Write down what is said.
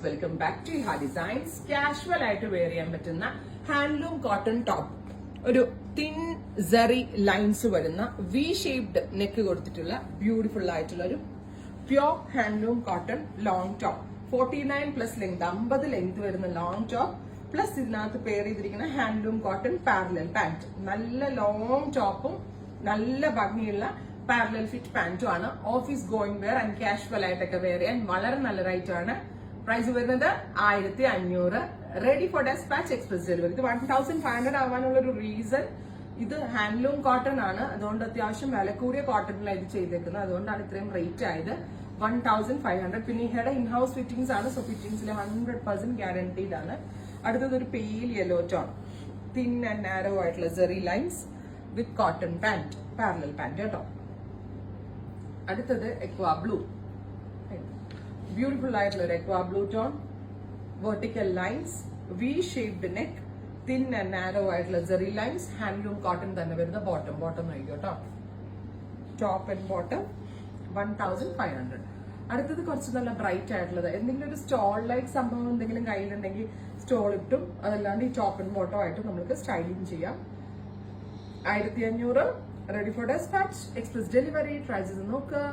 Welcome back to Ha designs. Casual ആയിട്ട് wear ചെയ്യാൻ പറ്റുന്ന ഹാൻഡ്ലൂം കോട്ടൺ ടോപ്പ്, ഒരു തിൻ സെറി ലൈൻസ് വരുന്ന വി ഷേപ്ഡ് നെക്ക് കൊടുത്തിട്ടുള്ള ബ്യൂട്ടിഫുൾ ആയിട്ടുള്ള ഒരു pure handloom cotton long top. 49 plus length, 50 length വരുന്ന ലോങ് ടോപ്പ് പ്ലസ് ഇതിനകത്ത് പെയർ ചെയ്തിരിക്കുന്ന ഹാൻഡ്ലൂം കോട്ടൺ പാരലൽ പാന്റ്. നല്ല ലോങ് ടോപ്പും നല്ല ഭംഗിയുള്ള പാരലൽ ഫിറ്റ് പാന്റും ആണ്. Office going wear and casual ആയിട്ടൊക്കെ വെയർ ചെയ്യാൻ വളരെ നല്ല റേറ്റ് ആണ്. പ്രൈസ് വരുന്നത് 1500. Ready for dispatch, express delivery. ഇത് 1500 ആവാനുള്ള ഒരു റീസൺ, ഇത് ഹാൻഡ്ലൂം കോട്ടൺ ആണ്, അതുകൊണ്ട് അത്യാവശ്യം വില കൂടിയ കോട്ടണിലാണ് ഇത് ചെയ്തേക്കുന്നത്, അതുകൊണ്ടാണ് ഇത്രയും റേറ്റ് ആയത്. 1500. പിന്നെ ഇവിടെ ഇൻഹൗസ് ഫിറ്റിംഗ്സ് ആണ്, സോ ഫിറ്റിംഗ്സിൽ 100% ഗ്യാരണ്ടീഡ് ആണ്. അടുത്തത് ഒരു pale yellow tone, thin and narrow ആയിട്ടുള്ള zari lines with cotton pant, parallel pant കേട്ടോ. അടുത്തത് എക്വാ ബ്ലൂ, ബ്യൂട്ടിഫുൾ ആയിട്ടുള്ള ഒരു aqua blue tone, vertical lines, V shaped neck, thin and narrow ആയിട്ടുള്ള സെറി ലൈൻസ്, ഹാൻഡ്ലൂം കോട്ടൺ തന്നെ വരുന്ന ബോട്ടം നോക്കിയോ കേട്ടോ. Top and bottom 1500. അടുത്തത് കുറച്ച് നല്ല ബ്രൈറ്റ് ആയിട്ടുള്ളത്, എന്തെങ്കിലും ഒരു സ്റ്റോൾ ലൈക്ക് സംഭവം എന്തെങ്കിലും കയ്യിലുണ്ടെങ്കിൽ സ്റ്റോൾ ഇട്ടും, അതല്ലാണ്ട് ഈ ടോപ്പ് ആൻഡ് ബോട്ടം ആയിട്ട് നമുക്ക് സ്റ്റൈലിംഗ് ചെയ്യാം. 1500. Ready for dispatch, express delivery. Try ചെയ്ത് നോക്കുക.